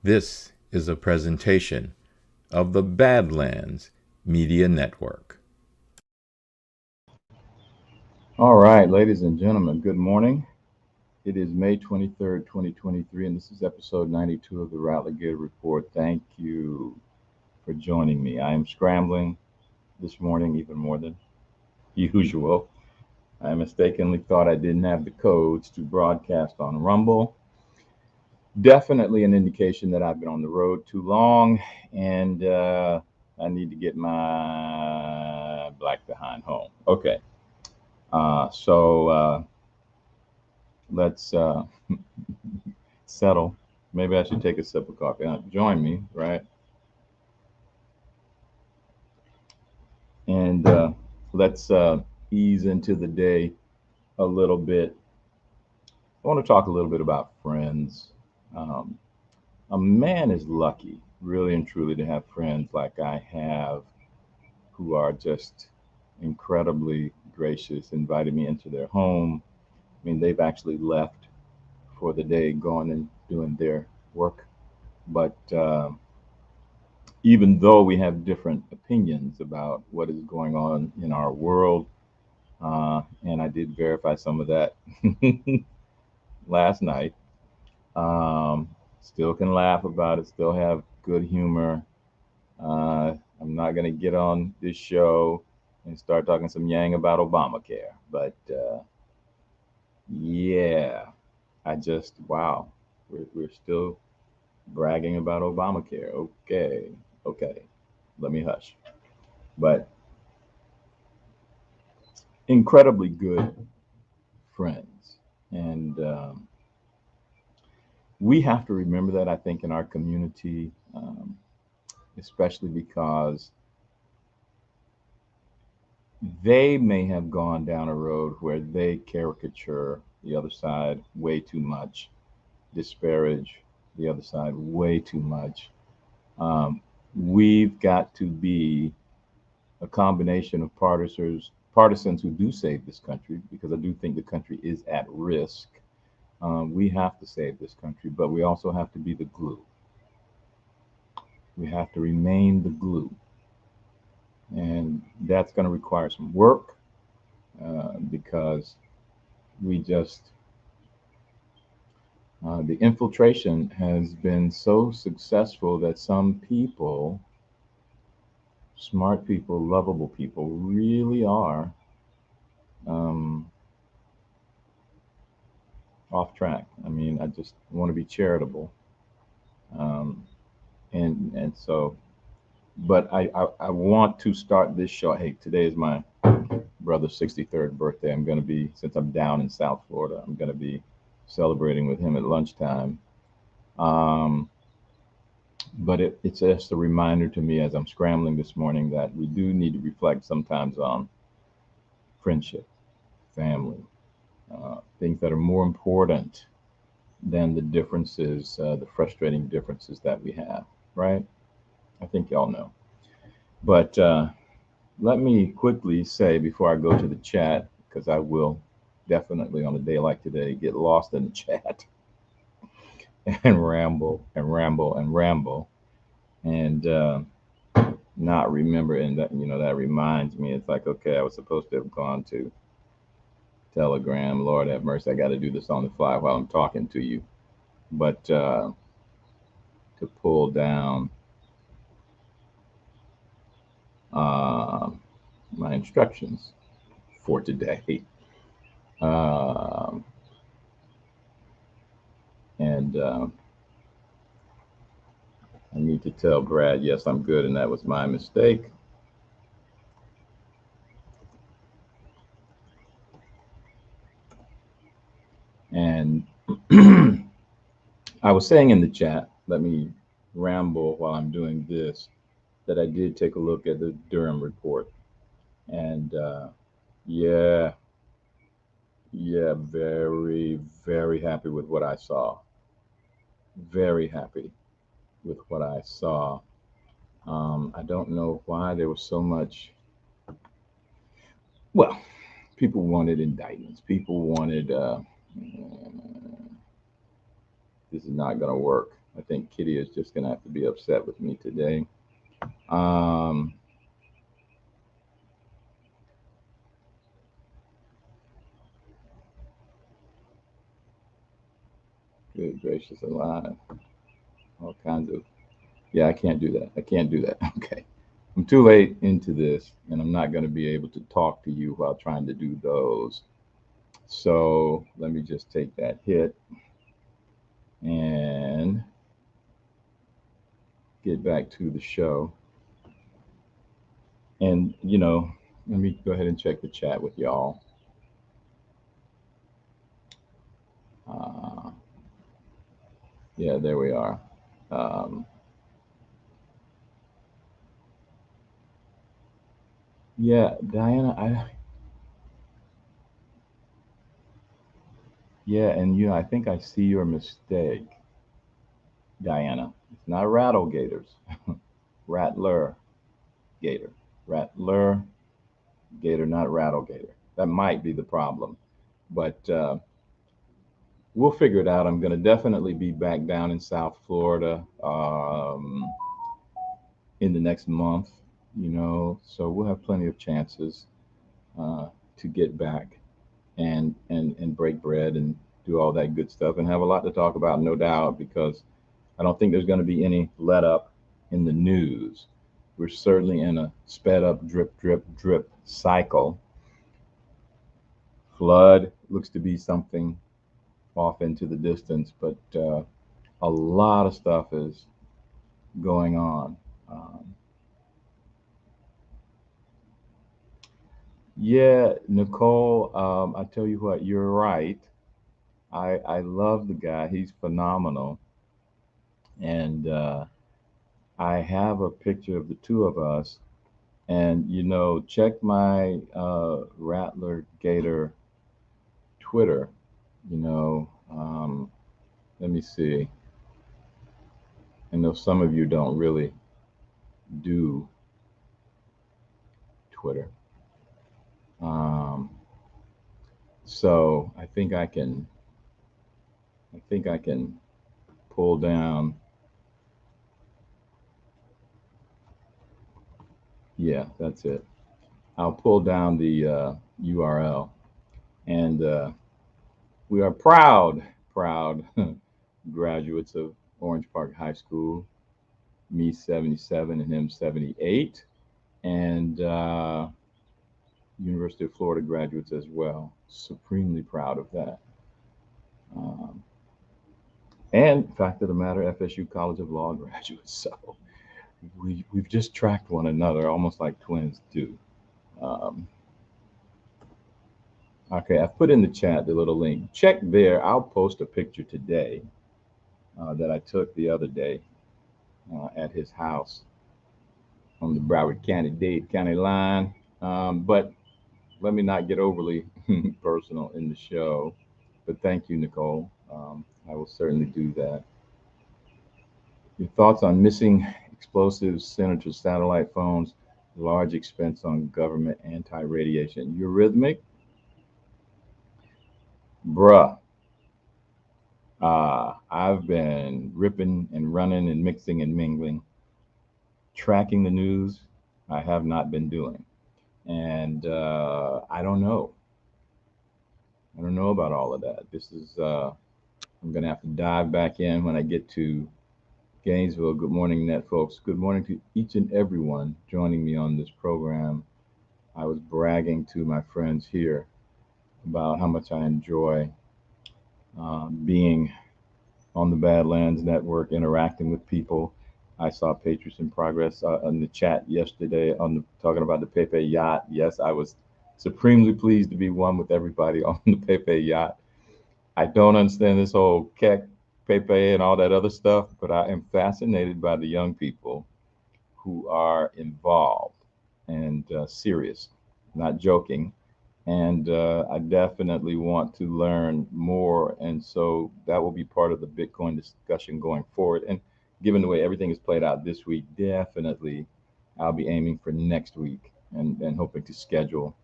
This is a presentation of the Badlands Media Network. All right, ladies and gentlemen, good morning. It is May 23rd, 2023, and this is episode 92 of the Rattler Gator Report. Thank you for joining me. I am scrambling this morning even more than usual. I mistakenly thought I didn't have the codes to broadcast on Rumble. Definitely an indication that I've been on the road too long, and I need to get my black behind home. Okay, so let's settle. Maybe I should take a sip of coffee. Join me, right? And let's ease into the day a little bit. I want to talk a little bit about friends. Um, a man is lucky, really and truly, to have friends like I have who are just incredibly gracious, invited me into their home. I mean, they've actually left for the day, gone and doing their work. But even though we have different opinions about what is going on in our world, and I did verify some of that last night. Still can laugh about it, still have good humor. I'm not going to get on this show and start talking some yang about Obamacare, but yeah, wow, we're still bragging about Obamacare. Okay, okay, let me hush. But incredibly good friends. And we have to remember that, I think, in our community, especially because they may have gone down a road where they caricature the other side way too much, disparage the other side way too much. We've got to be a combination of partisans who do save this country, because I do think the country is at risk. We have to save this country, but we also have to be the glue. We have to remain the glue. And that's going to require some work, because we just, the infiltration has been so successful that some people, smart people, lovable people, really are um, off track. I mean, I just want to be charitable. Um, and so, but I want to start this show. Hey, today is my brother's 63rd birthday. I'm going to be, since I'm down in South Florida, I'm going to be celebrating with him at lunchtime. Um, but it's just a reminder to me as I'm scrambling this morning that we do need to reflect sometimes on friendship, family, things that are more important than the differences, the frustrating differences that we have, right? I think y'all know. But let me quickly say before I go to the chat, because I will definitely on a day like today get lost in the chat and ramble and ramble and ramble and not remember. And that, that reminds me, it's like, okay, I was supposed to have gone to Telegram. Lord have mercy, I got to do this on the fly while I'm talking to you. But to pull down uh, my instructions for today. Um, and I need to tell Brad, yes, I'm good, and that was my mistake. And I was saying in the chat, let me ramble while I'm doing this, that I did take a look at the Durham report. And yeah, yeah, very, very happy with what I saw. Very happy with what I saw. I don't know why there was so much. Well, people wanted indictments. People wanted, this is not going to work. I think Kitty is just going to have to be upset with me today. Um, Good gracious alive. All kinds of, yeah, I can't do that. I can't do that. Okay. I'm too late into this, and I'm not going to be able to talk to you while trying to do those. So let me just take that hit and get back to the show. And, let me go ahead and check the chat with y'all. Uh, yeah, there we are. Um, yeah, Diana, yeah, and I think I see your mistake, Diana. It's not rattle gators, rattler gator, rattler gator, not rattle gator. That might be the problem, but we'll figure it out. I'm going to definitely be back down in South Florida in the next month, so we'll have plenty of chances to get back and break bread and do all that good stuff and have a lot to talk about, no doubt, because I don't think there's going to be any let up in the news. We're certainly in a sped up drip, drip, drip cycle. Flood looks to be something off into the distance, but a lot of stuff is going on. Um, yeah, Nicole, I tell you what, you're right. I love the guy. He's phenomenal. And I have a picture of the two of us. And, check my Rattler Gator Twitter. You know, let me see. I know some of you don't really do Twitter. Um, so I think I can pull down. Yeah, that's it. I'll pull down the URL. And we are proud graduates of Orange Park High School, me 77 and him 78, and University of Florida graduates as well. Supremely proud of that. Um, and fact of the matter, FSU College of Law graduates. So we've just tracked one another almost like twins do. Um, okay, I've put in the chat the little link. Check there. I'll post a picture today that I took the other day at his house on the Broward County Dade County line. But let me not get overly personal in the show. But thank you, Nicole. I will certainly do that. Your thoughts on missing explosives, Senator satellite phones, large expense on government anti-radiation. Eurythmic, bruh. I've been ripping and running and mixing and mingling, tracking the news. I have not been doing, and I don't know. I don't know about all of that. This is I'm gonna have to dive back in when I get to Gainesville. Good morning, net folks. Good morning to each and everyone joining me on this program. I was bragging to my friends here about how much I enjoy being on the Badlands Network, interacting with people. I saw Patriots in Progress in the chat yesterday talking about the Pepe yacht. Yes, I was supremely pleased to be one with everybody on the Pepe yacht. I don't understand this whole Keck, Pepe, and all that other stuff, but I am fascinated by the young people who are involved and serious, not joking. And I definitely want to learn more. And so that will be part of the Bitcoin discussion going forward. And given the way everything is played out this week, definitely I'll be aiming for next week and hoping to schedule.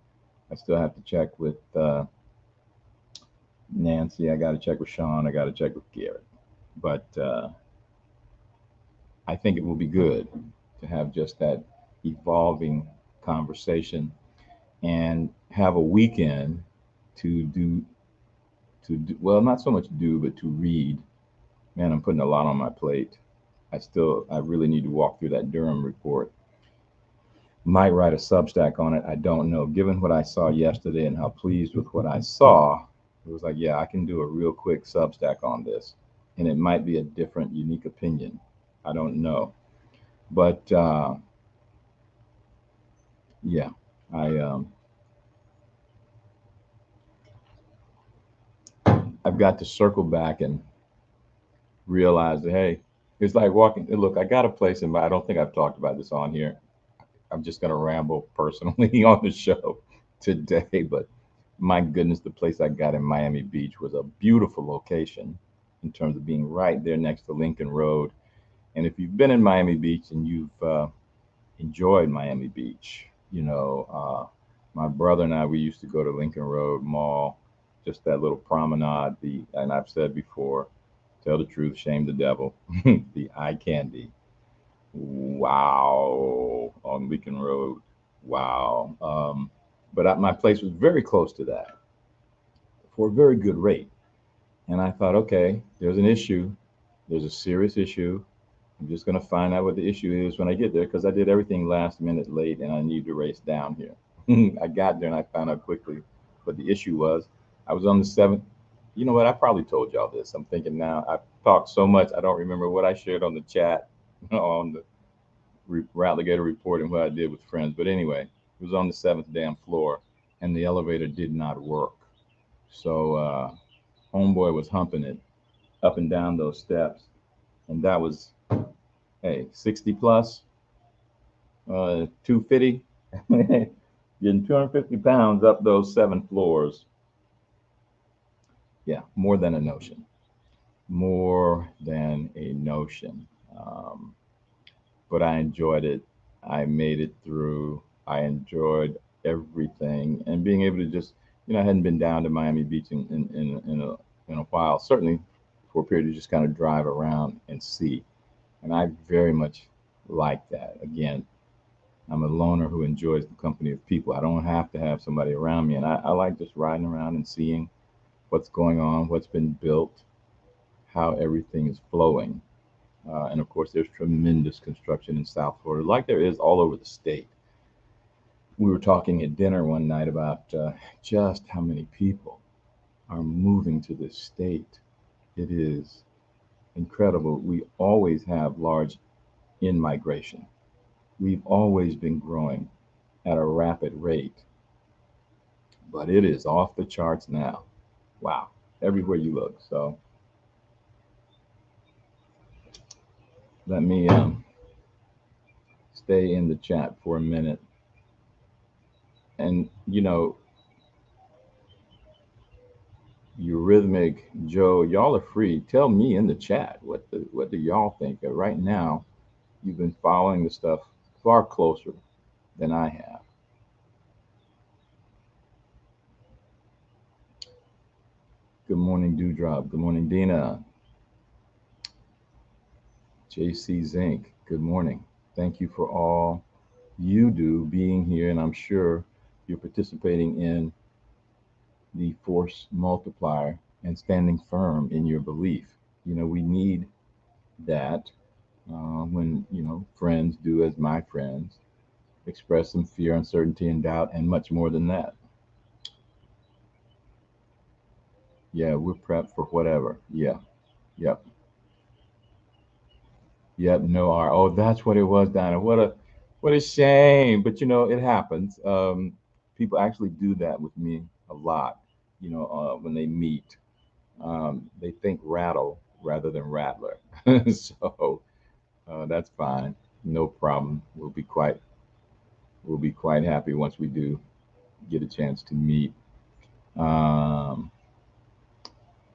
I still have to check with Nancy. I got to check with Sean. I got to check with Garrett. But I think it will be good to have just that evolving conversation and have a weekend to do well, not so much do, but to read. Man, I'm putting a lot on my plate. I really need to walk through that Durham report. Might write a Substack on it. I don't know. Given what I saw yesterday and how pleased with what I saw, it was like, yeah, I can do a real quick Substack on this. And it might be a different, unique opinion. I don't know. But yeah, I I've got to circle back and realize that hey, it's like walking. Look, I got a place in mind. I don't think I've talked about this on here. I'm just gonna ramble personally on the show today, but my goodness, the place I got in Miami Beach was a beautiful location in terms of being right there next to Lincoln Road. And if you've been in Miami Beach and you've enjoyed Miami Beach, my brother and I, we used to go to Lincoln Road Mall, just that little promenade. And I've said before, tell the truth, shame the devil, the eye candy. Wow, on Lincoln Road. Wow. But my place was very close to that for a very good rate. And I thought, okay, there's an issue. There's a serious issue. I'm just going to find out what the issue is when I get there because I did everything last minute late and I need to race down here. I got there and I found out quickly what the issue was. I was on the seventh. You know what? I probably told y'all this. I'm thinking now. I've talked so much, I don't remember what I shared on the chat on the Alligator report and what I did with friends. But anyway, it was on the seventh damn floor and the elevator did not work. So homeboy was humping it up and down those steps. And that was, hey, 60 plus, 250, getting 250 pounds up those 7 floors. Yeah, more than a notion. More than a notion. Um, but I enjoyed it. I made it through. I enjoyed everything and being able to just, I hadn't been down to Miami Beach in a while, certainly for a period to just kind of drive around and see. And I very much like that. Again, I'm a loner who enjoys the company of people. I don't have to have somebody around me. And I like just riding around and seeing what's going on, what's been built, how everything is flowing. And of course, there's tremendous construction in South Florida, like there is all over the state. We were talking at dinner one night about just how many people are moving to this state. It is incredible. We always have large in migration. We've always been growing at a rapid rate, but it is off the charts now. Wow, everywhere you look. So let me stay in the chat for a minute. And Eurythmic Joe, y'all are free. Tell me in the chat what do y'all think? Right now, you've been following the stuff far closer than I have. Good morning, Dewdrop. Good morning, Dina. JC Zink. Good morning. Thank you for all you do being here, and I'm sure you're participating in the force multiplier and standing firm in your belief. We need that when, friends do as my friends express some fear, uncertainty, and doubt, and much more than that. Yeah, we're prepped for whatever. Yeah, yep, yep. No R. Oh, that's what it was, Dinah. What a shame. But it happens. People actually do that with me a lot. When they meet, they think rattle rather than rattler. So that's fine. No problem. We'll be quite happy once we do get a chance to meet. Um,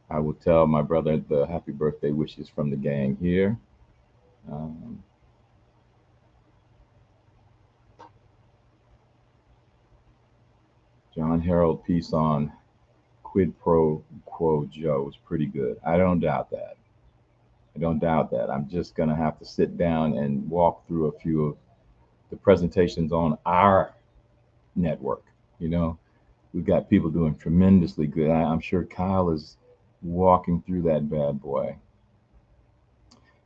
I will tell my brother the happy birthday wishes from the gang here. Um, John Harold piece on quid pro quo Joe was pretty good. I don't doubt that. I don't doubt that. I'm just going to have to sit down and walk through a few of the presentations on our network. You know, we've got people doing tremendously good. I'm sure Kyle is walking through that bad boy.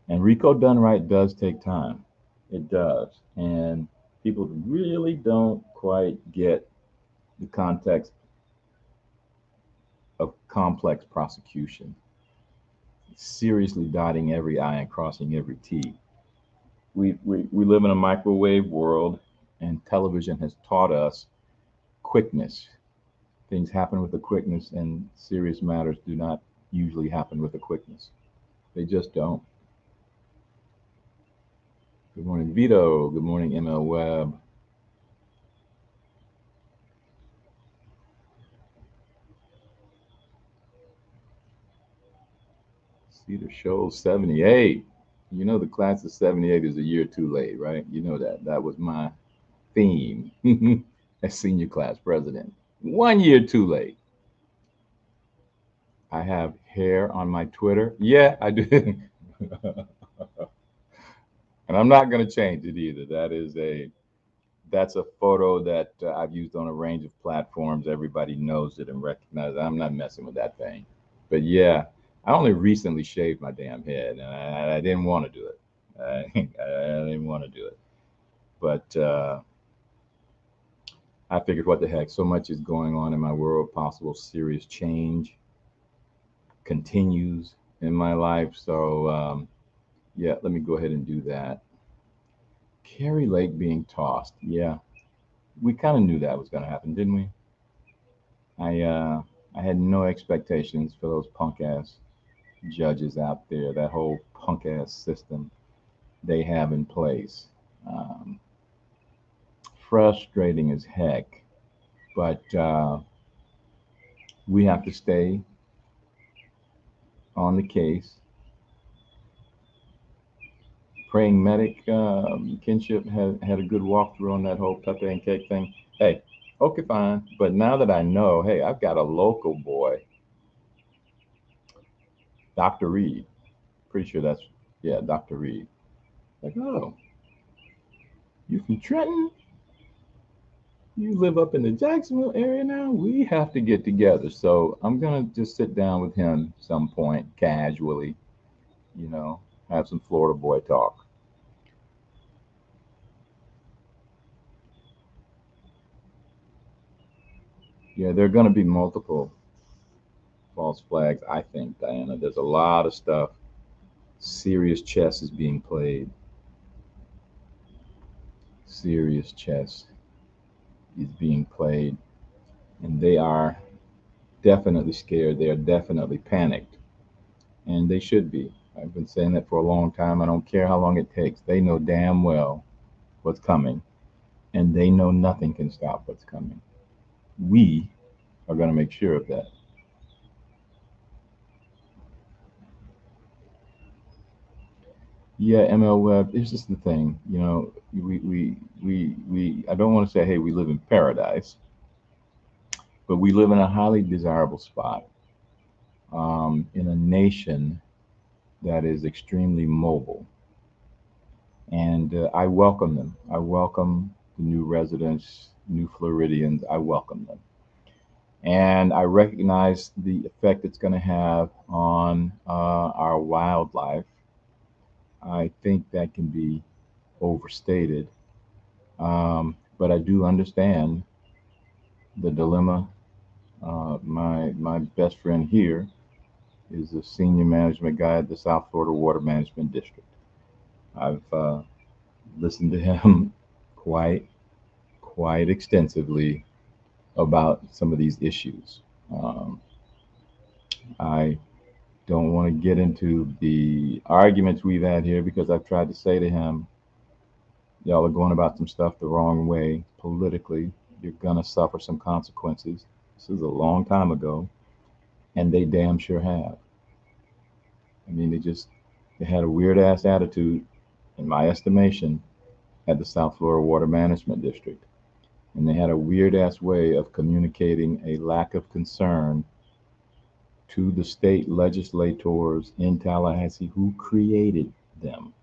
And Rico done right does take time. It does. And people really don't quite get the context of complex prosecution, seriously dotting every I and crossing every T. We live in a microwave world, and television has taught us quickness. Things happen with a quickness, and serious matters do not usually happen with a quickness. They just don't. Good morning, Vito. Good morning, ML Webb. Cedar Shoals 78. You know the class of 78 is a year too late, right? You know that. That was my theme as senior class president. 1 year too late. I have hair on my Twitter. Yeah, I do. And I'm not going to change it either. That's a photo that I've used on a range of platforms. Everybody knows it and recognizes it. I'm not messing with that thing. But yeah, I only recently shaved my damn head, and I didn't want to do it. I didn't want to do it. But I figured, what the heck? So much is going on in my world. Possible serious change continues in my life. So yeah, let me go ahead and do that. Carrie Lake being tossed. Yeah, we kind of knew that was going to happen, didn't we? I had no expectations for those punk ass judges out there. That whole punk ass system they have in place. Um, Frustrating as heck, but we have to stay on the case. Praying medic kinship had a good walkthrough on that whole Pepe and cake thing. Hey, okay, fine. But now that I know, hey, I've got a local boy, Dr. Reed. Pretty sure that's, yeah, Dr. Reed. Like, oh, you from Trenton? You live up in the Jacksonville area now? We have to get together. So I'm gonna just sit down with him some point casually, you know, have some Florida boy talk. Yeah, there are gonna be multiple false flags, I think, Diana. There's a lot of stuff. Serious chess is being played. Serious chess is being played. And they are definitely scared. They are definitely panicked. And they should be. I've been saying that for a long time. I don't care how long it takes. They know damn well what's coming. And they know nothing can stop what's coming. We are going to make sure of that. Yeah, ML Web, this is the thing. You know, I don't want to say, hey, we live in paradise, but we live in a highly desirable spot in a nation that is extremely mobile. And I welcome them. I welcome the new residents, new Floridians. I welcome them. And I recognize the effect it's going to have on our wildlife. I think that can be overstated. But I do understand the dilemma. My best friend here is a senior management guy at the South Florida Water Management District. I've listened to him quite quite extensively about some of these issues. Um, I don't want to get into the arguments we've had here because I've tried to say to him, y'all are going about some stuff the wrong way politically. You're gonna suffer some consequences. This is a long time ago, and they damn sure have. I mean, they had a weird ass attitude, in my estimation, at the South Florida Water Management District, and they had a weird ass way of communicating a lack of concern to the state legislators in Tallahassee who created them.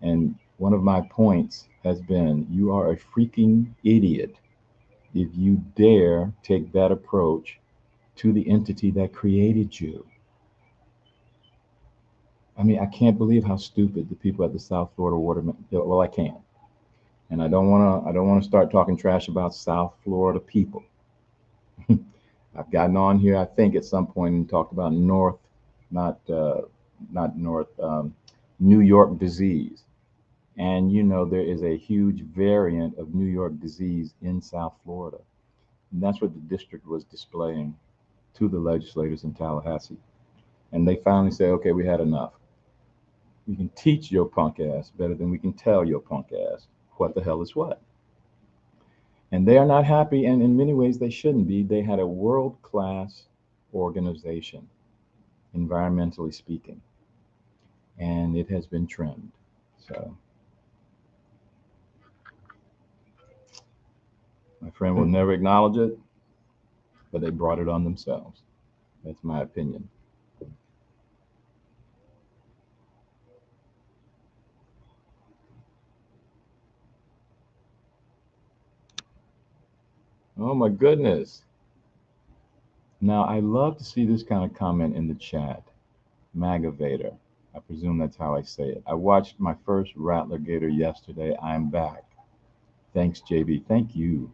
And one of my points has been you are a freaking idiot if you dare take that approach to the entity that created you. I mean, I can't believe how stupid the people at the South Florida Well, I can, and I don't want to. I don't want to start talking trash about South Florida people. I've gotten on here, I think, at some point and talked about not not North, New York disease, and there is a huge variant of New York disease in South Florida, and that's what the district was displaying to the legislators in Tallahassee, and they finally say, okay, we had enough. We can teach your punk ass better than we can tell your punk ass what the hell is what. And they are not happy, and in many ways they shouldn't be. They had a world-class organization, environmentally speaking, and it has been trimmed. So my friend will never acknowledge it, but they brought it on themselves. That's my opinion. Oh my goodness. Now, I love to see this kind of comment in the chat. Magavator. I presume that's how I say it. I watched my first Rattler Gator yesterday. I'm back. Thanks, JB. Thank you.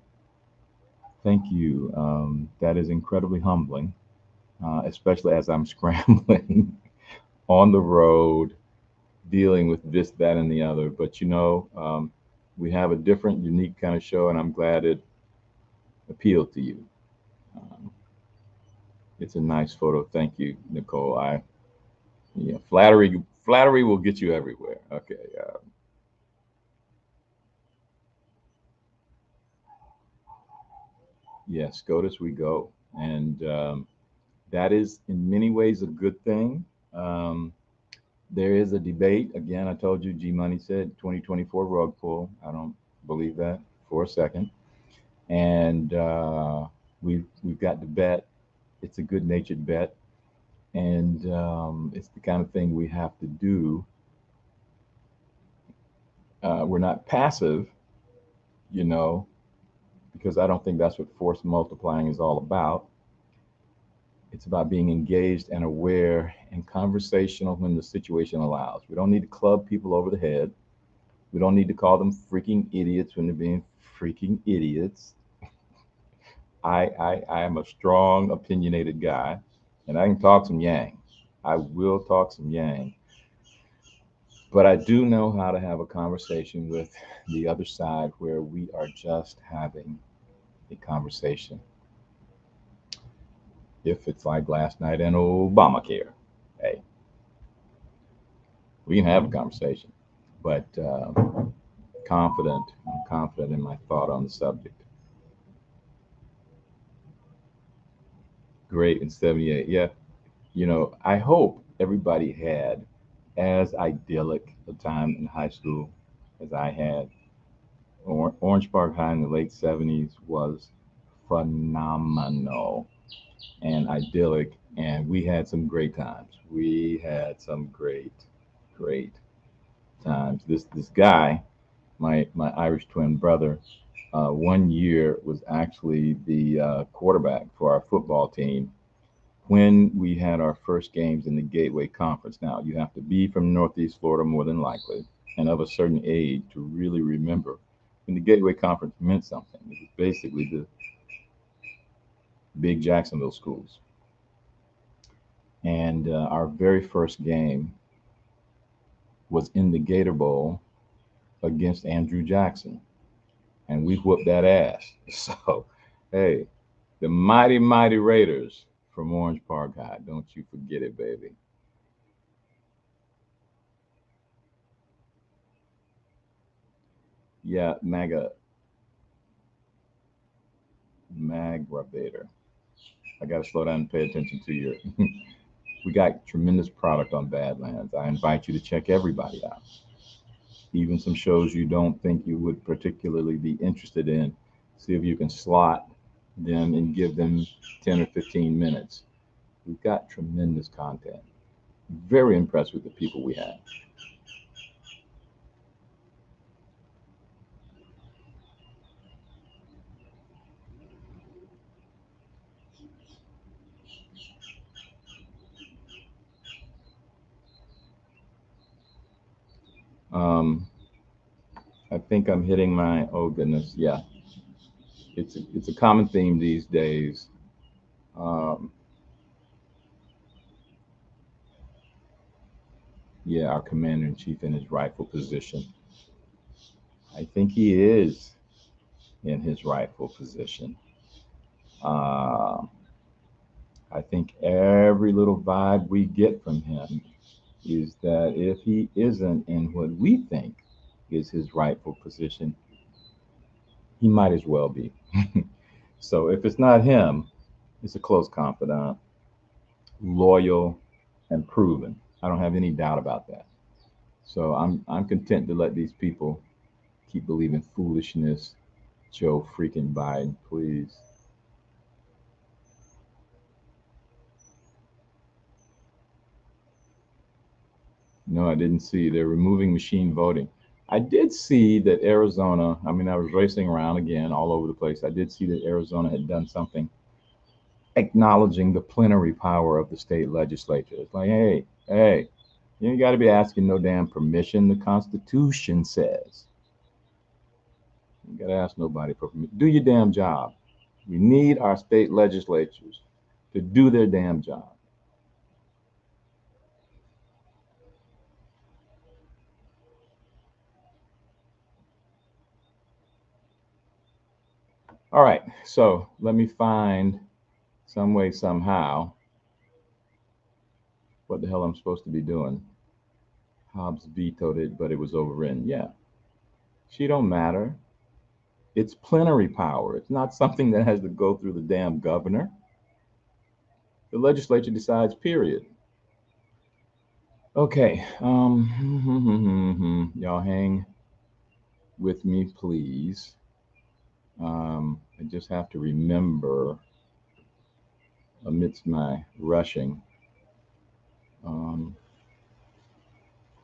Thank you. That is incredibly humbling, especially as I'm scrambling on the road, dealing with this, that, and the other. But we have a different, unique kind of show, and I'm glad it appealed to you. Um, it's a nice photo. Thank you, Nicole. Flattery will get you everywhere. Okay. Yes, SCOTUS, we go, and that is in many ways a good thing. Um, there is a debate. Again, I told you, G Money said 2024 rug pull. I don't believe that for a second. And we've got to bet. It's a good natured bet, and it's the kind of thing we have to do. We're not passive, you know, because I don't think that's what force multiplying is all about. It's about being engaged and aware and conversational when the situation allows. We don't need to club people over the head. We don't need to call them freaking idiots when they're being freaking idiots. I am a strong, opinionated guy, and I can talk some yang. I will talk some yang. But I do know how to have a conversation with the other side where we are just having a conversation. If it's like last night in Obamacare, hey, we can have a conversation. But I'm confident in my thought on the subject. Great in 78. Yeah. I hope everybody had as idyllic a time in high school as I had. Orange Park High in the late 70s was phenomenal and idyllic, and we had some great times. We had some great times. This guy, my Irish twin brother, one year was actually the quarterback for our football team when we had our first games in the Gateway Conference. Now, you have to be from Northeast Florida more than likely and of a certain age to really remember when the Gateway Conference meant something. It was basically the big Jacksonville schools. And our very first game was in the Gator Bowl against Andrew Jackson. And we whooped that ass. So, hey, the mighty, mighty Raiders from Orange Park High. Don't you forget it, baby. Yeah, Magravator. I got to slow down and pay attention to your. We got tremendous product on Badlands. I invite you to check everybody out. Even some shows you don't think you would particularly be interested in. See if you can slot them and give them 10 or 15 minutes. We've got tremendous content. Very impressed with the people we have. Um, I think I'm hitting my, oh goodness, yeah. It's a common theme these days. Um, yeah, our commander in chief in his rightful position. I think he is in his rightful position. Uh, I think every little vibe we get from him is that if he isn't in what we think is his rightful position, he might as well be. So if it's not him, it's a close confidant, loyal, and proven. I don't have any doubt about that. So I'm content to let these people keep believing foolishness. Joe freaking Biden, please. No, I didn't see. They're removing machine voting. I did see that Arizona, I mean, I was racing around again all over the place. I did see that Arizona had done something acknowledging the plenary power of the state legislature. It's like, hey, you ain't got to be asking no damn permission. The Constitution says. You got to ask nobody for permission. Do your damn job. We need our state legislatures to do their damn job. All right, so let me find some way, somehow, what the hell I'm supposed to be doing. Hobbs vetoed it, but it was overridden. Yeah, she don't matter. It's plenary power. It's not something that has to go through the damn governor. The legislature decides, period. Okay, y'all hang with me, please. I just have to remember, amidst my rushing, um,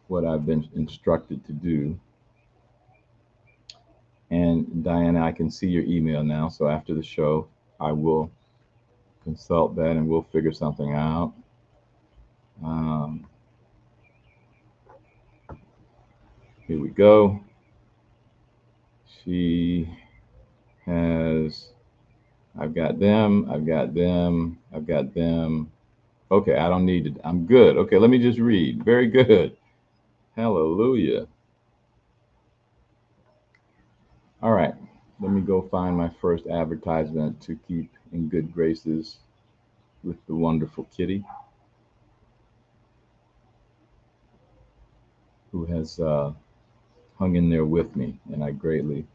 what I've been instructed to do. And Diana, I can see your email now. So after the show, I will consult that and we'll figure something out. Um, Here we go. She has, I've got them, I've got them, I've got them. Okay, I don't need it. I'm good. Okay, let me just read. Very good. Hallelujah. All right, let me go find my first advertisement to keep in good graces with the wonderful Kitty, who has hung in there with me, and I greatly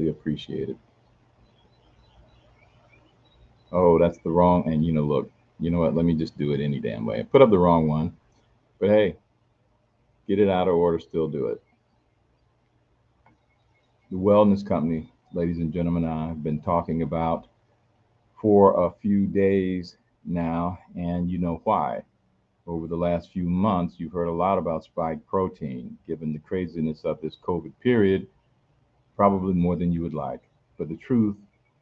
appreciate it. Oh, that's the wrong, and look, you know what? Let me just do it any damn way. I put up the wrong one, but hey, get it out of order, still do it. The Wellness Company, ladies and gentlemen, I've been talking about for a few days now, and you know why. Over the last few months, you've heard a lot about spike protein, given the craziness of this COVID period, probably more than you would like. But the truth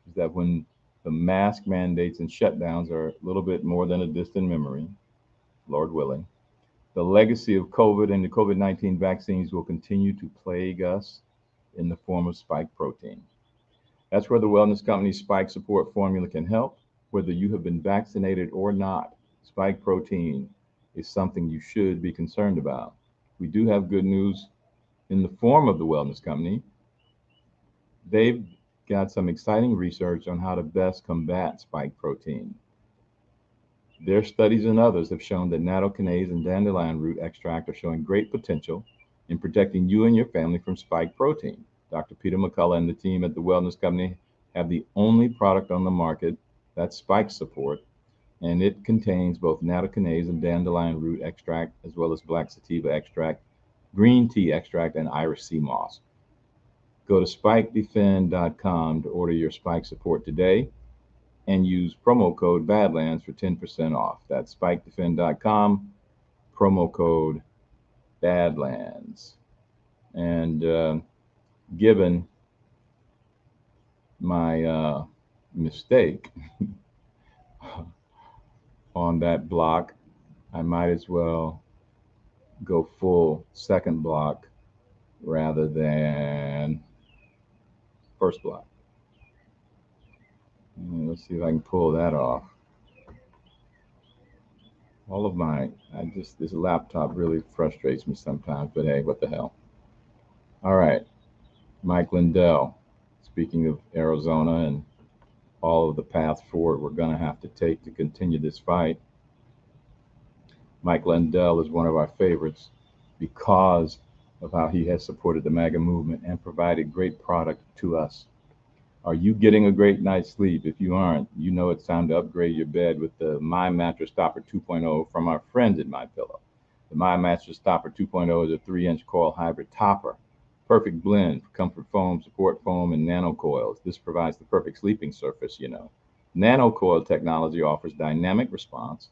is that when the mask mandates and shutdowns are a little bit more than a distant memory, Lord willing, the legacy of COVID and the COVID 19 vaccines will continue to plague us in the form of spike protein. That's where the Wellness Company's Spike Support Formula can help. Whether you have been vaccinated or not, spike protein is something you should be concerned about. We do have good news in the form of the Wellness Company. They've got some exciting research on how to best combat spike protein. Their studies and others have shown that nattokinase and dandelion root extract are showing great potential in protecting you and your family from spike protein. Dr. Peter McCullough and the team at the Wellness Company have the only product on the market that's spike support, and it contains both nattokinase and dandelion root extract, as well as black sativa extract, green tea extract, and Irish sea moss. Go to spikedefend.com to order your spike support today. and use promo code Badlands for 10% off. That's spikedefend.com, promo code Badlands. And given my mistake on that block, I might as well go full second block rather than first block. Let's see if I can pull that off. All of this laptop really frustrates me sometimes, but hey, what the hell. All right, Mike Lindell, speaking of Arizona and all of the path forward we're going to have to take to continue this fight. Mike Lindell is one of our favorites because of how he has supported the MAGA movement and provided great product to us. Are you getting a great night's sleep? If you aren't, you know it's time to upgrade your bed with the My Mattress Topper 2.0 from our friends at MyPillow. The My Mattress Topper 2.0 is a 3-inch coil hybrid topper. Perfect blend for comfort foam, support foam, and nano coils. This provides the perfect sleeping surface, you know. Nano coil technology offers dynamic response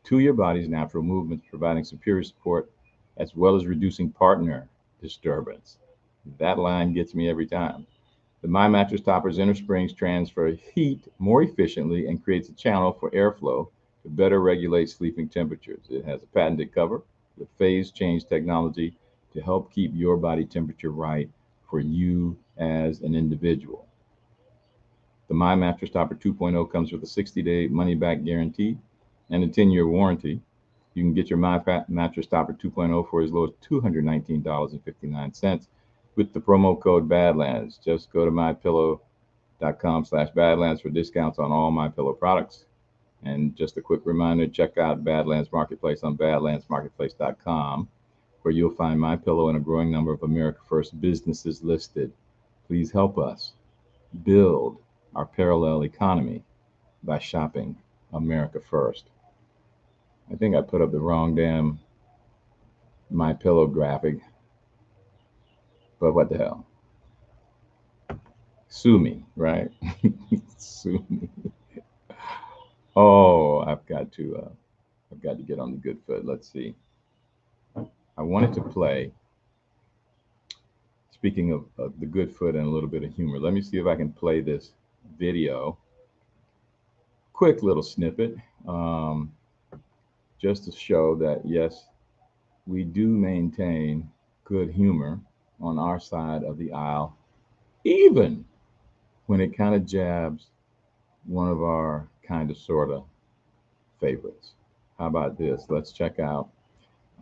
to your body's natural movements, providing superior support as well as reducing partner disturbance. That line gets me every time. The My Mattress Topper's inner springs transfer heat more efficiently and creates a channel for airflow to better regulate sleeping temperatures. It has a patented cover with phase change technology to help keep your body temperature right for you as an individual. The My Mattress Topper 2.0 comes with a 60-day money-back guarantee and a 10-year warranty. You can get your My Mattress Topper 2.0 for as low as $219.59 with the promo code Badlands. Just go to mypillow.com/Badlands for discounts on all MyPillow products. And just a quick reminder, check out Badlands Marketplace on badlandsmarketplace.com, where you'll find MyPillow and a growing number of America First businesses listed. Please help us build our parallel economy by shopping America First. I think I put up the wrong damn MyPillow graphic, but what the hell? Sue me, right? Sue me. Oh, I've got to get on the good foot. Let's see. I wanted to play, speaking of the good foot and a little bit of humor, let me see if I can play this video. Quick little snippet, just to show that, yes, we do maintain good humor on our side of the aisle, even when it kind of jabs one of our kind of sort of favorites. How about this? Let's check out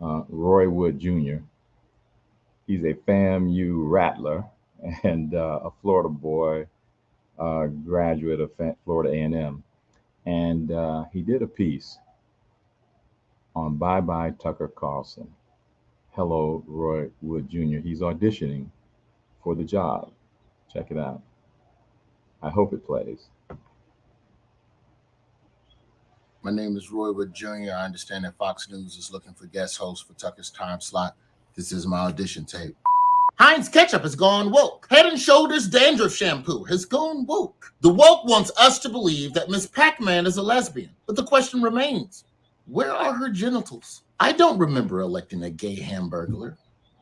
Roy Wood Jr. He's a FAMU Rattler and a Florida boy, graduate of Florida A&M. And he did a piece on Bye Bye Tucker Carlson. Hello, Roy Wood Jr. He's auditioning for the job. Check it out. I hope it plays. My name is Roy Wood Jr. I understand that Fox News is looking for guest hosts for Tucker's time slot. This is my audition tape. Heinz Ketchup has gone woke. Head and Shoulders dandruff shampoo has gone woke. The woke wants us to believe that Miss Pac-Man is a lesbian. But the question remains, where are her genitals? I don't remember electing a gay hamburglar.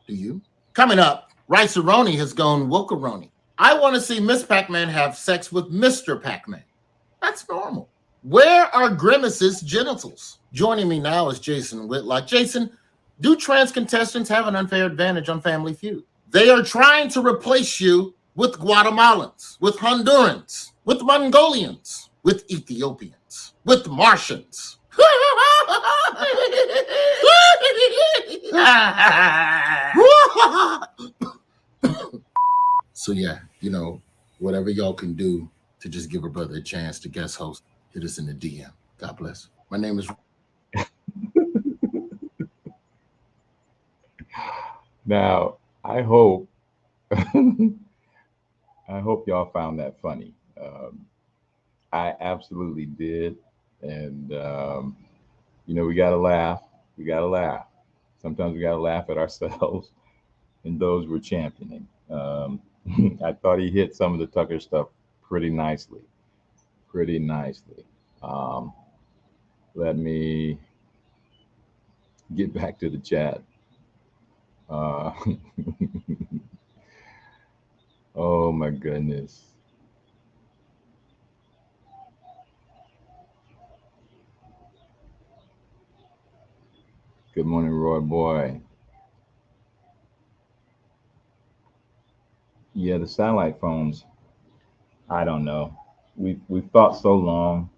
Do you? Coming up, Rice-A-Roni has gone woke-a-roni. I want to see Miss Pac-Man have sex with Mr. Pac-Man. That's normal. Where are Grimace's genitals? Joining me now is Jason Whitlock. Jason, do trans contestants have an unfair advantage on Family Feud? They are trying to replace you with Guatemalans, with Hondurans, with Mongolians, with Ethiopians, with Martians. So yeah, whatever y'all can do to just give a brother a chance to guest host, hit us in the DM. God bless. My name is. Now, I hope y'all found that funny. I absolutely did, and we gotta laugh. We gotta laugh. Sometimes we gotta laugh at ourselves and those we're championing. I thought he hit some of the Tucker stuff pretty nicely. pretty nicely. Um, Let me get back to the chat. Uh, oh my goodness. Good morning, Roy Boy. Yeah, the satellite phones. I don't know. We've thought so long,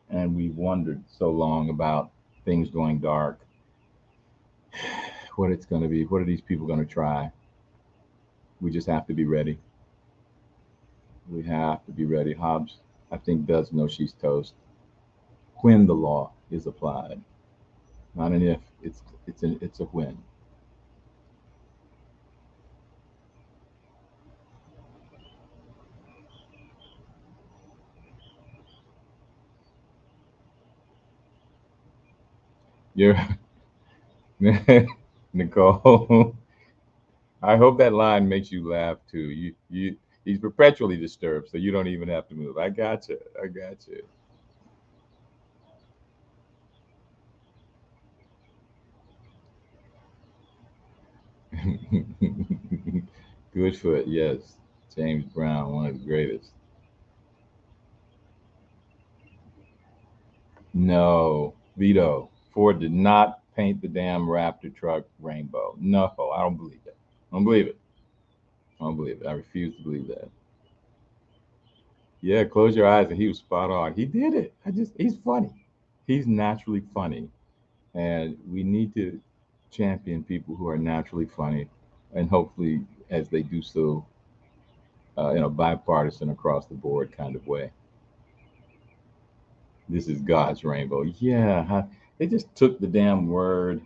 and we've wondered so long about things going dark. What it's going to be. What are these people going to try? We just have to be ready. We have to be ready. Hobbs, I think, does know she's toast when the law is applied. Not an if. It's a when. You're Nicole. I hope that line makes you laugh too. He's perpetually disturbed, so you don't even have to move. I got you. I got you. Goodfoot, yes. James Brown, one of the greatest. No, veto. Ford did not paint the damn Raptor truck rainbow. No, I don't believe that. I don't believe it. I don't believe it. I refuse to believe that. Yeah, close your eyes, and he was spot on. He did it. He's funny. He's naturally funny, and we need to champion people who are naturally funny, and hopefully, as they do so, in a bipartisan, across the board kind of way. This is God's rainbow. Yeah, they just took the damn word.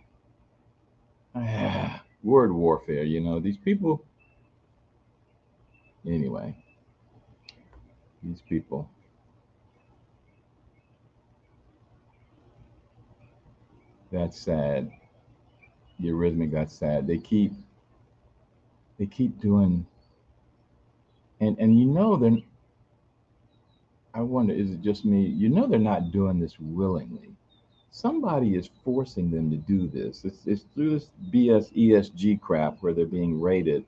Word warfare. These people. Anyway, these people. That's sad. The arrhythmic. That's sad. They keep doing, and then I wonder, is it just me? They're not doing this willingly. Somebody is forcing them to do this. It's through this BS ESG crap where they're being rated.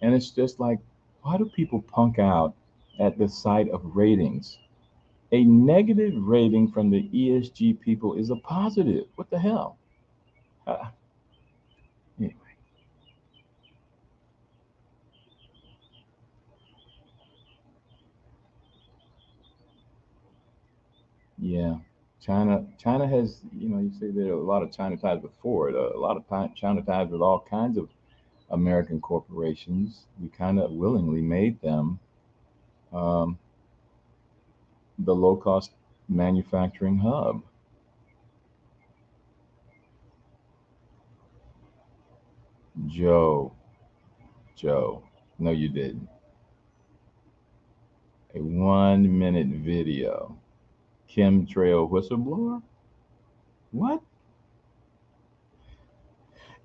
And it's just like, why do people punk out at the sight of ratings? A negative rating from the ESG people is a positive. What the hell? Uh, anyway, yeah. China has, you say there are a lot of China ties before it, a lot of China ties with all kinds of American corporations. We kind of willingly made them um, the low cost manufacturing hub. Joe, Joe, no, you didn't. A 1 minute video. Chemtrail whistleblower? What?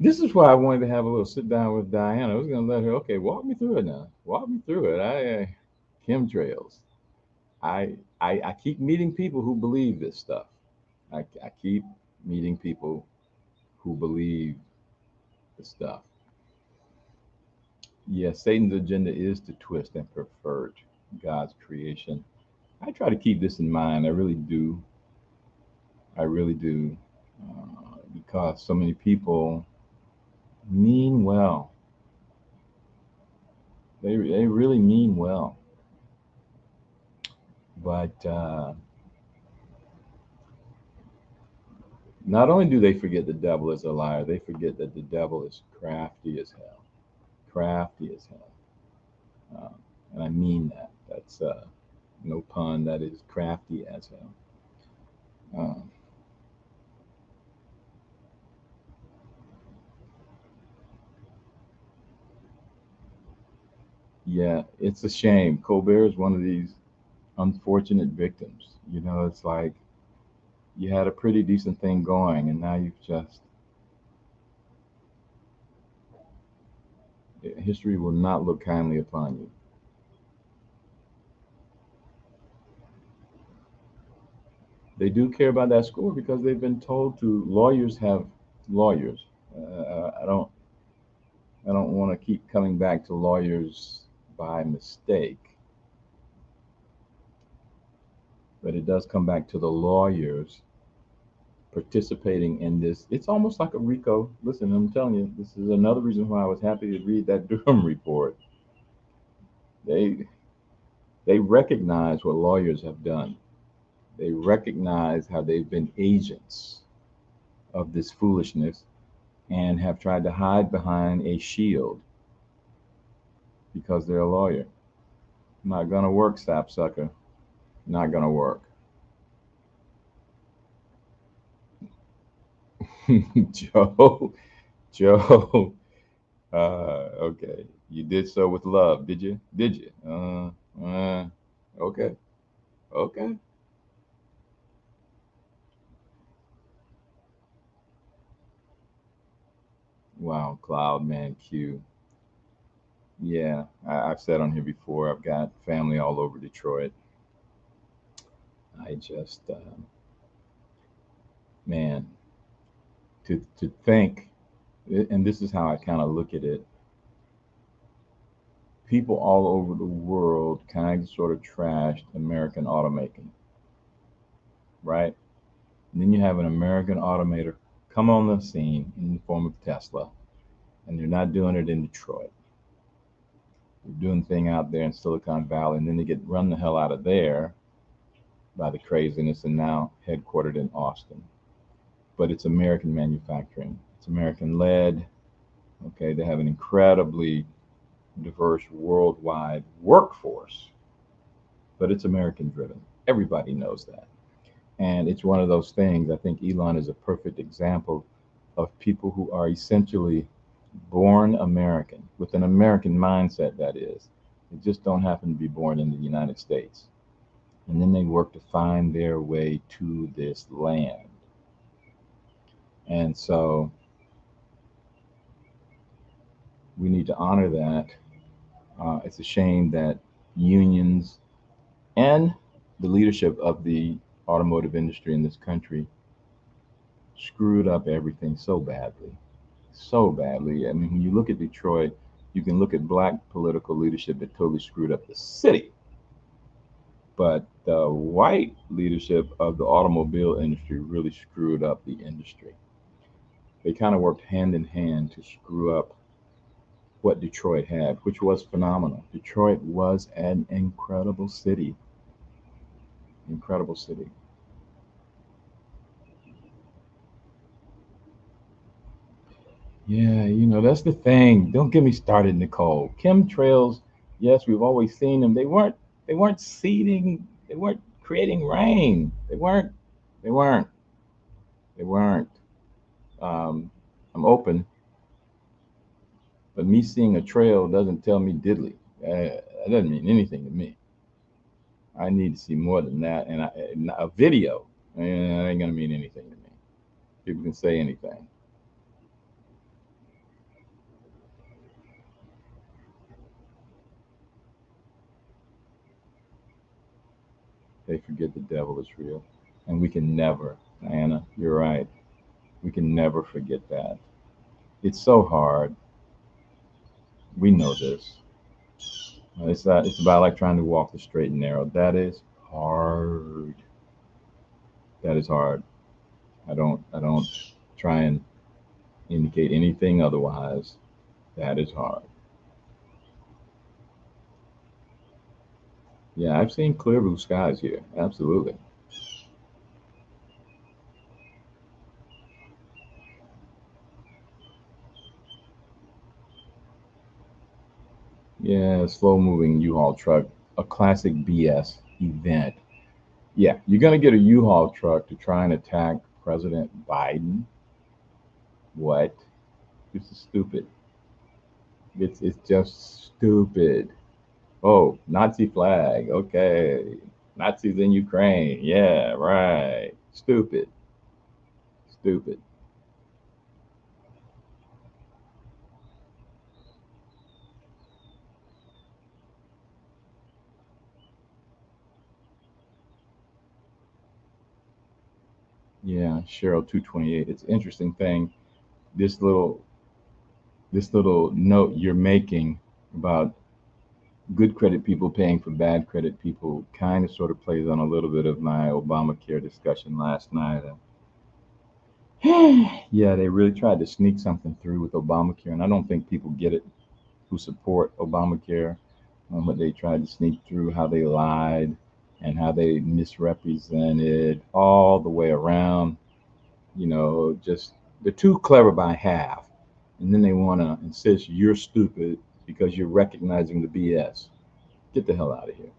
This is why I wanted to have a little sit down with Diana. I was going to let her, okay, walk me through it now. Walk me through it. Chemtrails. I keep meeting people who believe this stuff. I keep meeting people who believe the stuff. Yes, Satan's agenda is to twist and pervert God's creation. I try to keep this in mind. I really do. I really do. Because so many people mean well. They really mean well. But not only do they forget the devil is a liar, they forget that the devil is crafty as hell. Crafty as hell. Uh, and I mean that. That's no pun. That is crafty as hell. Uh, yeah, it's a shame. Colbert is one of these unfortunate victims. It's like you had a pretty decent thing going, and now you've just history will not look kindly upon you. They do care about that score because they've been told to. Lawyers have lawyers. I don't want to keep coming back to lawyers by mistake, but it does come back to the lawyers participating in this. It's almost like a RICO. Listen, I'm telling you, this is another reason why I was happy to read that Durham report. They recognize what lawyers have done. They recognize how they've been agents of this foolishness and have tried to hide behind a shield because they're a lawyer. Not gonna work, sapsucker. Not gonna work. Joe, Joe. Okay. You did so with love, did you? Did you? Okay. Okay. Wow, Cloud Man Q. Yeah, I've said on here before, I've got family all over Detroit. I just, man, to think, and this is how I kind of look at it. People all over the world kind of sort of trashed American automaking, right? And then you have an American automator come on the scene in the form of Tesla, and they're not doing it in Detroit. They're doing the thing out there in Silicon Valley, and then they get run the hell out of there by the craziness, and now headquartered in Austin. But it's American manufacturing. It's American led. Okay, they have an incredibly diverse worldwide workforce, but it's American driven. Everybody knows that. And it's one of those things, I think Elon is a perfect example of people who are essentially born American, with an American mindset, that is. They just don't happen to be born in the United States. And then they work to find their way to this land. And so we need to honor that. It's a shame that unions and the leadership of the automotive industry in this country screwed up everything so badly. So badly. I mean, when you look at Detroit, you can look at black political leadership that totally screwed up the city. But the white leadership of the automobile industry really screwed up the industry. They kind of worked hand in hand to screw up what Detroit had, which was phenomenal. Detroit was an incredible city. Incredible city. Yeah, that's the thing. Don't get me started, Nicole. Chemtrails, yes, we've always seen them. They weren't seeding, they weren't creating rain. They weren't, they weren't. Um, I'm open, but me seeing a trail doesn't tell me diddly. That doesn't mean anything to me. I need to see more than that. And a video, that ain't gonna mean anything to me. People can say anything. They forget the devil is real. And we can never, Diana, you're right. We can never forget that. It's so hard. We know this. It's about like trying to walk the straight and narrow. That is hard. That is hard. I don't try and indicate anything otherwise. That is hard. Yeah, I've seen clear blue skies here. Absolutely. Yeah, slow moving U-Haul truck, a classic BS event. Yeah, you're gonna get a U-Haul truck to try and attack President Biden. What? This is stupid. It's just stupid. Oh, Nazi flag. Okay. Nazis in Ukraine. Yeah, right. Stupid. Stupid. Yeah, Cheryl 228. It's an interesting thing. This little note you're making about good credit people paying for bad credit people kind of sort of plays on a little bit of my Obamacare discussion last night. Yeah, they really tried to sneak something through with Obamacare, and I don't think people get it who support Obamacare. But they tried to sneak through, how they lied and how they misrepresented all the way around. Just they're too clever by half, and then they want to insist you're stupid because you're recognizing the BS. Get the hell out of here.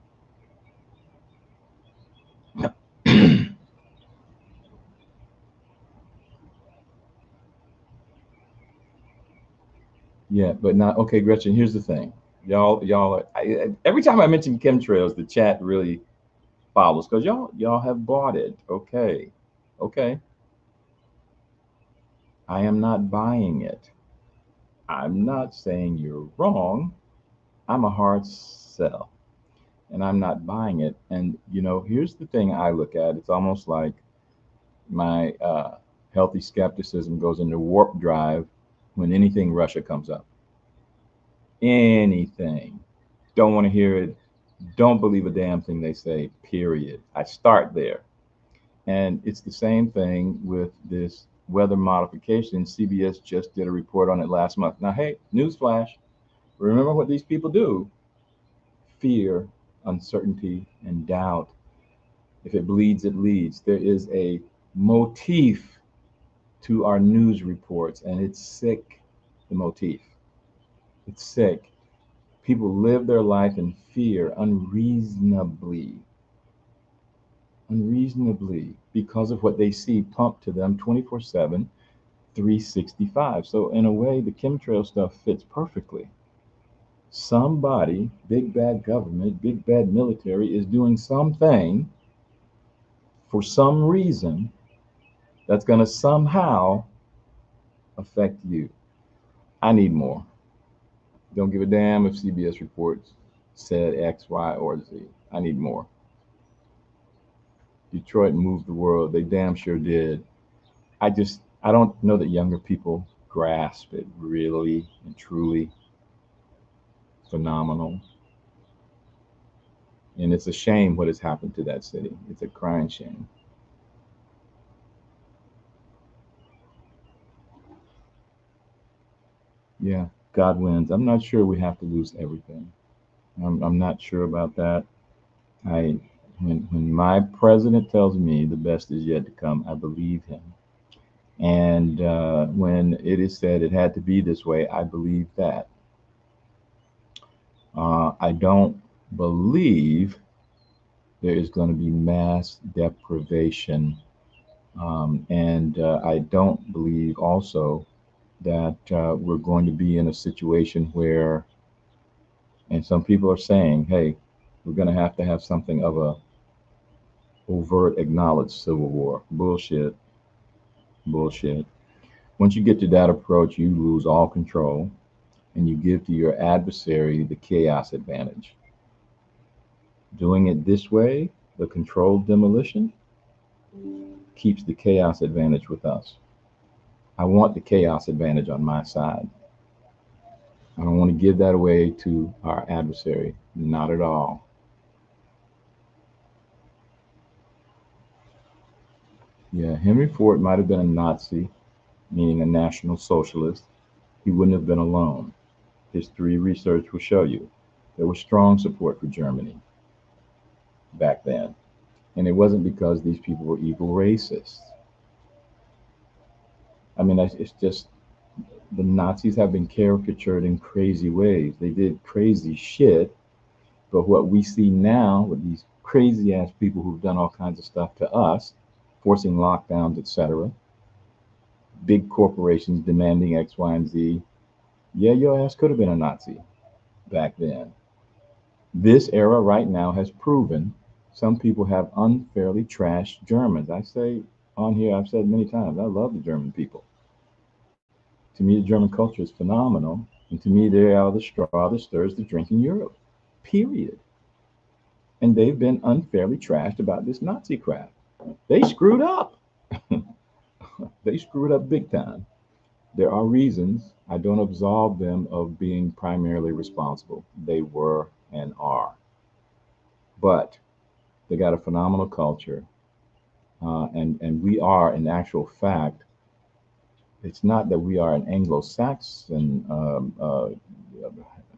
Yeah, but not okay, Gretchen. Here's the thing, y'all. Every time I mention chemtrails, the chat really follows because y'all have bought it. Okay, okay. I am not buying it. I'm not saying you're wrong. I'm a hard sell, and I'm not buying it. And here's the thing I look at. It's almost like my healthy skepticism goes into warp drive when anything Russia comes up. Anything. Don't want to hear it. Don't believe a damn thing they say, period. I start there. And it's the same thing with this weather modification. CBS just did a report on it last month. Now, hey, newsflash, remember what these people do: fear, uncertainty, and doubt. If it bleeds, it leads. There is a motif to our news reports, and it's sick, the motif. It's sick. People live their life in fear unreasonably, because of what they see pumped to them 24/7, 365. So, in a way, the chemtrail stuff fits perfectly. Somebody, big bad government, big bad military, is doing something for some reason that's going to somehow affect you. I need more. Don't give a damn if CBS reports said X, Y, or Z. I need more. Detroit moved the world. They damn sure did. I don't know that younger people grasp it really and truly. Phenomenal. And it's a shame what has happened to that city. It's a crying shame. Yeah, God wins. I'm not sure we have to lose everything. I'm not sure about that. I when my president tells me the best is yet to come, I believe him. And when it is said it had to be this way, I believe that. I don't believe there is going to be mass deprivation. And I don't believe also that we're going to be in a situation where, and some people are saying, hey, we're going to have something of a overt acknowledged civil war. Bullshit. Bullshit. Once you get to that approach, you lose all control and you give to your adversary the chaos advantage. Doing it this way, the controlled demolition, keeps the chaos advantage with us. I want the chaos advantage on my side. I don't want to give that away to our adversary. Not at all. Yeah, Henry Ford might have been a Nazi, meaning a National Socialist. He wouldn't have been alone. History research will show you there was strong support for Germany back then. And it wasn't because these people were evil racists. I mean, it's just the Nazis have been caricatured in crazy ways. They did crazy shit, but what we see now with these crazy ass people who've done all kinds of stuff to us, forcing lockdowns, etc., big corporations demanding X, Y, and Z. Yeah, your ass could have been a Nazi back then. This era right now has proven some people have unfairly trashed Germans. I say on here, I've said many times, I love the German people. To me, the German culture is phenomenal. And to me, they are the straw that stirs the drink in Europe, period. And they've been unfairly trashed about this Nazi crap. They screwed up. they screwed up big time. There are reasons. I don't absolve them of being primarily responsible. They were and are. But they got a phenomenal culture. And we are, in actual fact, it's not that we are an Anglo-Saxon,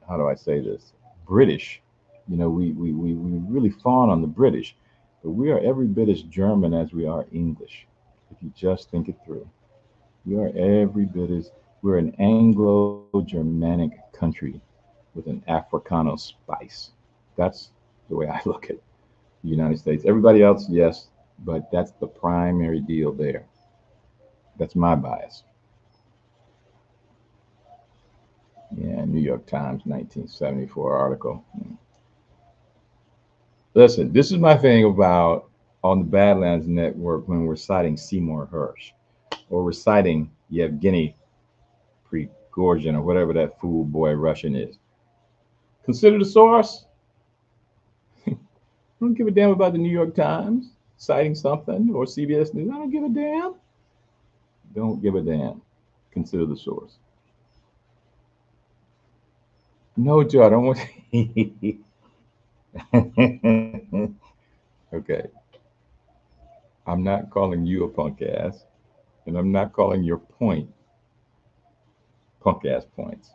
how do I say this? British. You know, we really fawn on the British, but we are every bit as German as we are English, if you just think it through. We are every bit as, we're an Anglo-Germanic country with an Africano spice. That's the way I look at the United States. Everybody else, yes, but that's the primary deal there. That's my bias. Yeah, New York Times, 1974 article. Listen, this is my thing about on the Badlands Network when we're citing Seymour Hersh or we're citing Yevgeny Prigozhin or whatever that fool boy Russian is. Consider the source. I don't give a damn about the New York Times citing something or CBS News. I don't give a damn. Don't give a damn. Consider the source. No, Joe, I don't want. Okay. I'm not calling you a punk ass, and I'm not calling your point punk ass points.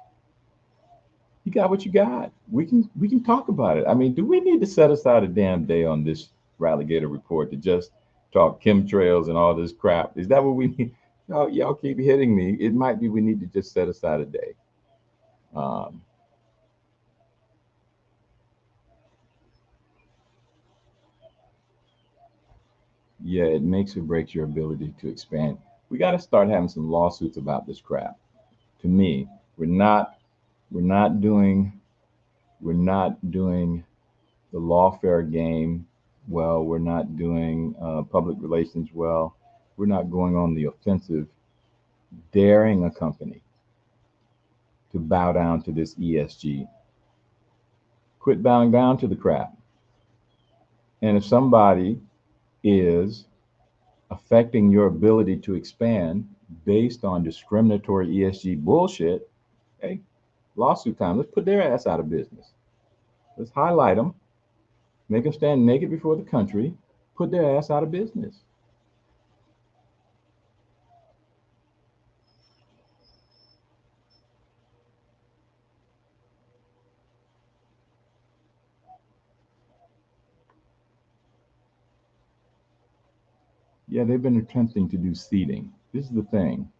You got what you got. We can talk about it. I mean, do we need to set aside a damn day on this Ralligator report to just talk chemtrails and all this crap? Is that what we need? Y'all keep hitting me. It might be we need to just set aside a day. Um, yeah, it makes or breaks your ability to expand. We got to start having some lawsuits about this crap. To me, we're not we're not doing we're not doing the lawfare game well. We're not doing public relations well. We're not going on the offensive, daring a company to bow down to this ESG. Quit bowing down to the crap. And if somebody is affecting your ability to expand based on discriminatory ESG bullshit, hey, lawsuit time. Let's put their ass out of business. Let's highlight them, make them stand naked before the country, put their ass out of business. Yeah, they've been attempting to do seeding. This is the thing.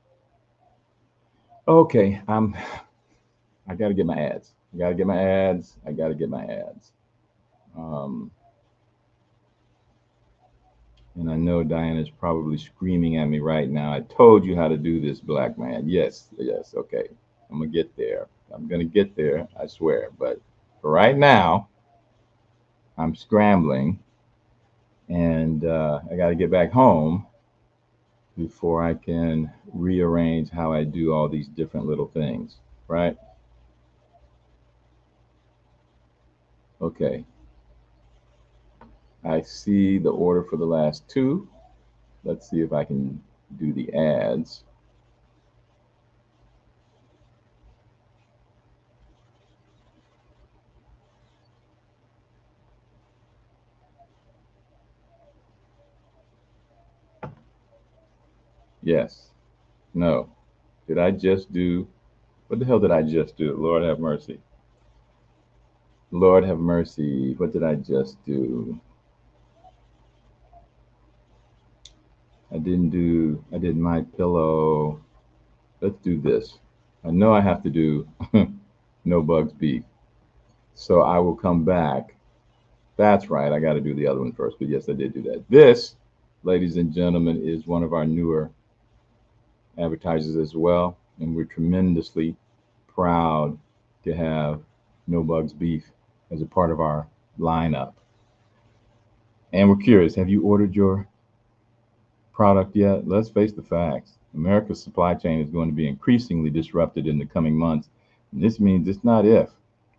Okay, I got to get my ads. I got to get my ads. I got to get my ads. Um, and I know Diana's probably screaming at me right now. I told you how to do this, black man. Yes, yes, okay. I'm gonna get there. I'm gonna get there. I swear. But for right now, I'm scrambling, and I got to get back home before I can rearrange how I do all these different little things. Right? Okay. I see the order for the last two. Let's see if I can do the ads. Yes. No. Did I just do, what the hell did I just do? Lord have mercy. Lord have mercy. What did I just do? I did my pillow. Let's do this. I know I have to do no bugs beef. So I will come back. That's right. I got to do the other one first. But yes, I did do that. This, ladies and gentlemen, is one of our newer advertisers as well. And we're tremendously proud to have No Bugs Beef as a part of our lineup. And we're curious, have you ordered your product yet? Let's face the facts. America's supply chain is going to be increasingly disrupted in the coming months. And this means it's not if,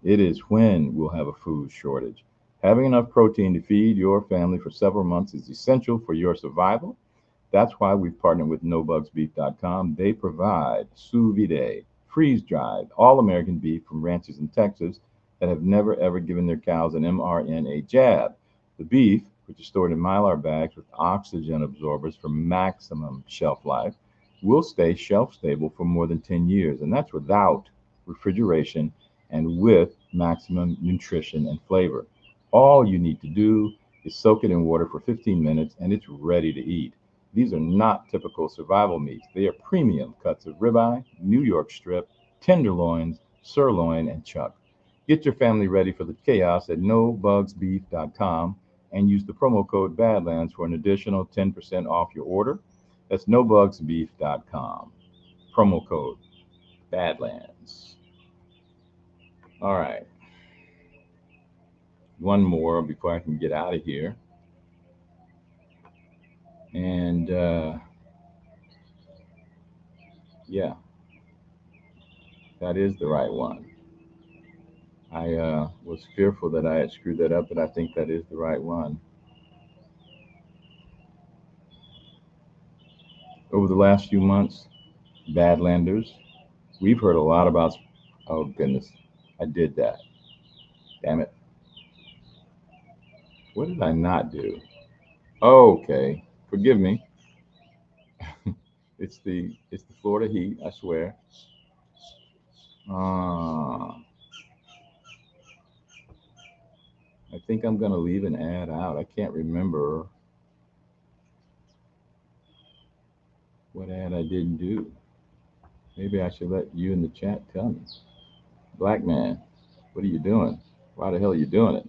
it is when we'll have a food shortage. Having enough protein to feed your family for several months is essential for your survival. That's why we've partnered with NoBugsBeef.com. They provide sous vide, freeze-dried, all-American beef from ranches in Texas that have never, ever given their cows an mRNA jab. The beef, which is stored in Mylar bags with oxygen absorbers for maximum shelf life, will stay shelf-stable for more than 10 years, and that's without refrigeration and with maximum nutrition and flavor. All you need to do is soak it in water for 15 minutes, and it's ready to eat. These are not typical survival meats. They are premium cuts of ribeye, New York strip, tenderloins, sirloin, and chuck. Get your family ready for the chaos at nobugsbeef.com and use the promo code Badlands for an additional 10% off your order. That's nobugsbeef.com. Promo code Badlands. All right. One more before I can get out of here. And yeah, that is the right one. I was fearful that I had screwed that up, but I think that is the right one. Over the last few months, Badlanders, we've heard a lot about. Oh, goodness. I did that. Damn it. What did I not do? Okay. Forgive me. It's the Florida heat, I swear. I think I'm going to leave an ad out. I can't remember what ad I didn't do. Maybe I should let you in the chat tell me. Black man, what are you doing? Why the hell are you doing it?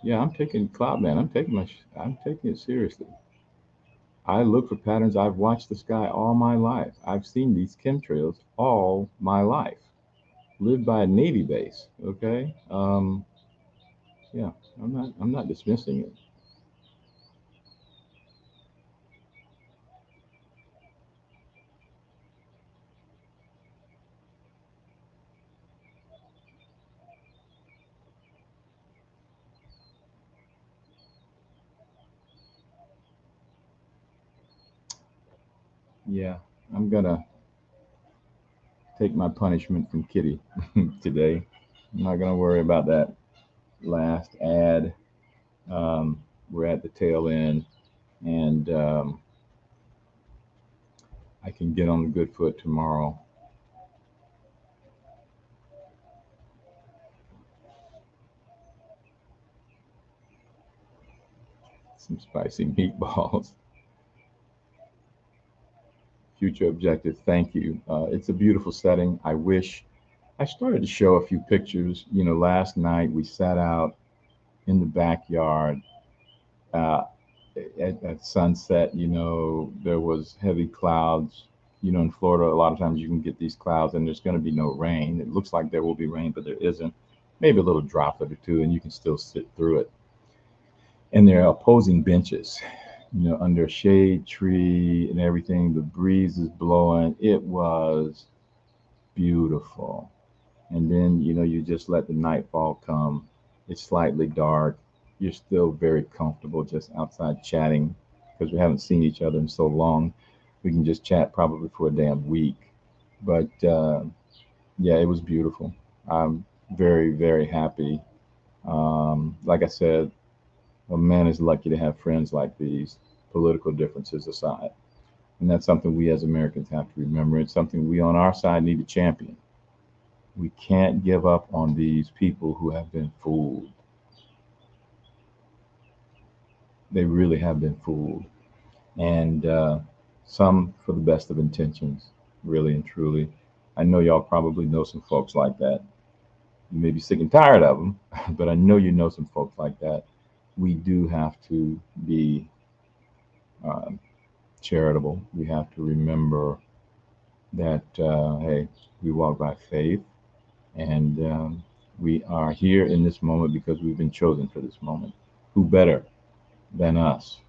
Yeah, I'm taking Cloudman. I'm taking it seriously. I look for patterns. I've watched the sky all my life. I've seen these chemtrails all my life. Lived by a Navy base. Okay. Yeah, I'm not dismissing it. Yeah, I'm gonna take my punishment from Kitty today. I'm not gonna worry about that last ad. We're at the tail end, and I can get on the good foot tomorrow. Some spicy meatballs. Future objective. Thank you. It's a beautiful setting. I wish I started to show a few pictures. You know, last night we sat out in the backyard at sunset. You know, there was heavy clouds. You know, in Florida, a lot of times you can get these clouds and there's going to be no rain. It looks like there will be rain, but there isn't. Maybe a little droplet or two, and you can still sit through it. And there are opposing benches, you know, under a shade tree and everything. The breeze is blowing. It was beautiful. And then, you know, you just let the nightfall come. It's slightly dark. You're still very comfortable just outside chatting because we haven't seen each other in so long. We can just chat probably for a damn week. But yeah, it was beautiful. I'm very, very happy. Like I said, a man is lucky to have friends like these, political differences aside. And that's something we as Americans have to remember. It's something we on our side need to champion. We can't give up on these people who have been fooled. They really have been fooled. And some for the best of intentions, really and truly. I know y'all probably know some folks like that. You may be sick and tired of them, but I know you know some folks like that. We do have to be charitable. We have to remember that, hey, we walk by faith, and we are here in this moment because we've been chosen for this moment. Who better than us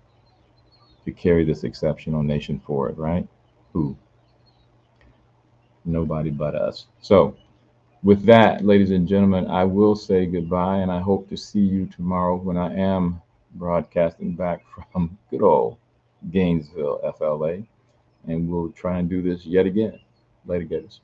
to carry this exceptional nation forward, right? Who? Nobody but us. So with that, ladies and gentlemen, I will say goodbye, and I hope to see you tomorrow when I am broadcasting back from good old Gainesville, FLA, and we'll try and do this yet again. Later, guys.